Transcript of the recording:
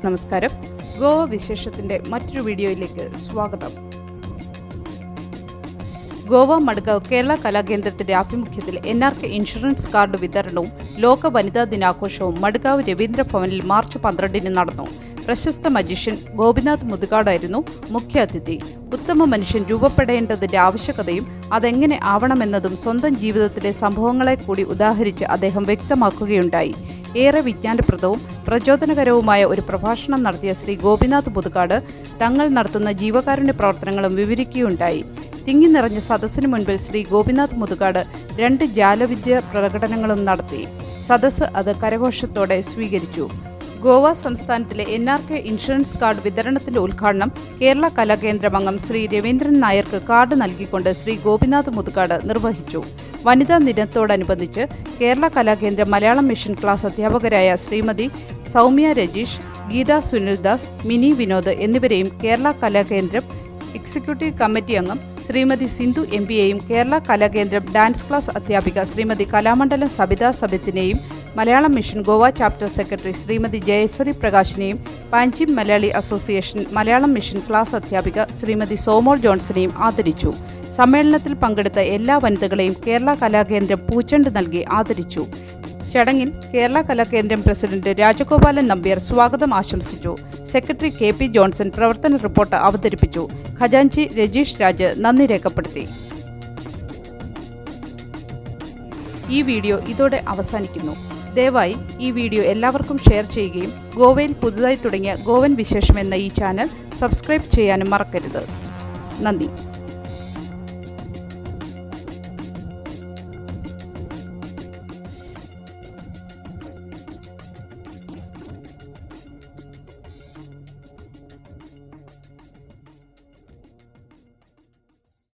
നമസ്കാരം. ഗോവ വിശേഷത്തിന്റെ മറ്റൊരു വീഡിയോയിലേക്ക് സ്വാഗതം. ഗോവ മഡ്ഗാവ് കേരള കലാകേന്ദ്രത്തിന്റെ ആഭിമുഖ്യത്തിൽ NRK ഇൻഷുറൻസ് കാർഡ് വിതരണവും ലോക വനിതാ ദിനാഘോഷവും മഡ്ഗാവ് രവീന്ദ്ര ഭവനിൽ മാർച്ച് 12 നടന്നു. പ്രശസ്ത മജീഷ്യൻ ഗോപിനാഥ് മുതുകാടായിരുന്നു മുഖ്യാതിഥി. ഉത്തമ മനുഷ്യൻ രൂപപ്പെടേണ്ടതിന്റെ ആവശ്യകതയും അതെങ്ങനെ ആവണമെന്നതും സ്വന്തം ജീവിതത്തിലെ സംഭവങ്ങളെ കൂടി ഉദാഹരിച്ച് അദ്ദേഹം വ്യക്തമാക്കുകയുണ്ടായി. ഏറെ വിജ്ഞാനപ്രദവും പ്രചോദനകരവുമായ ഒരു പ്രഭാഷണം നടത്തിയ ശ്രീ ഗോപിനാഥ് മുതുകാട് തങ്ങൾ നടത്തുന്ന ജീവകാരുണ്യ പ്രവർത്തനങ്ങളും വിവരിക്കുകയുണ്ടായി. തിങ്ങി നിറഞ്ഞ സദസ്സിനു മുൻപിൽ ശ്രീ ഗോപിനാഥ് മുതുകാട് 2 ജാലവിദ്യ പ്രകടനങ്ങളും നടത്തി. സദസ്സ് അത് കരഘോഷത്തോടെ സ്വീകരിച്ചു. ഗോവ സംസ്ഥാനത്തിലെ NRK ഇൻഷുറൻസ് കാർഡ് വിതരണത്തിന്റെ ഉദ്ഘാടനം കേരള കലാകേന്ദ്രം അംഗം ശ്രീ രവീന്ദ്രൻ നായർക്ക് കാർഡ് നൽകിക്കൊണ്ട് ശ്രീ ഗോപിനാഥ് മുതുകാട് നിർവഹിച്ചു. വനിതാ ദിനത്തോടനുബന്ധിച്ച് കേരള കലാകേന്ദ്രം മലയാളം മിഷൻ ക്ലാസ് അധ്യാപകരായ ശ്രീമതി സൗമ്യ രജീഷ്, ഗീത സുനിൽദാസ്, മിനി വിനോദ് എന്നിവരെയും കേരള കലാകേന്ദ്രം എക്സിക്യൂട്ടീവ് കമ്മിറ്റി അംഗം ശ്രീമതി സിന്ധു MPയെയും കേരള കലാകേന്ദ്രം ഡാൻസ് ക്ലാസ് അധ്യാപിക ശ്രീമതി കലാമണ്ഡലം സബിത സബിത്തിനെയും Malayalam mission Goa chapter secretary Shrimati Jayasree പ്രകാശിനെയും Panjim Malayali association Malayalam mission class അധ്യാപിക ശ്രീമതി സോമോൾ ജോൺസനെയും ആദരിച്ചു. സമ്മേളനത്തിൽ പങ്കെടുത്ത എല്ലാ വനിതകളെയും കേരള കലാകേന്ദ്രം പൂച്ചെണ്ട് നൽകി ആദരിച്ചു. ചടങ്ങിൽ കേരള കലാകേന്ദ്രം പ്രസിഡന്റ് രാജഗോപാലൻ നമ്പ്യാർ സ്വാഗതം ആശംസിച്ചു. സെക്രട്ടറി KP ജോൺസൺ പ്രവർത്തന റിപ്പോർട്ട് അവതരിപ്പിച്ചു. ഖജാൻജി രജീഷ് രാജ് നന്ദി രേഖപ്പെടുത്തി. ഈ വീഡിയോ ഇതോടെ അവസാനിക്കുന്നു. ദയവായി ഈ വീഡിയോ എല്ലാവർക്കും ഷെയർ ചെയ്യുകയും ഗോവയിൽ പുതുതായി തുടങ്ങിയ ഗോവൻ വിശേഷം എന്ന ഈ ചാനൽ സബ്സ്ക്രൈബ് ചെയ്യാനും മറക്കരുത്. നന്ദി.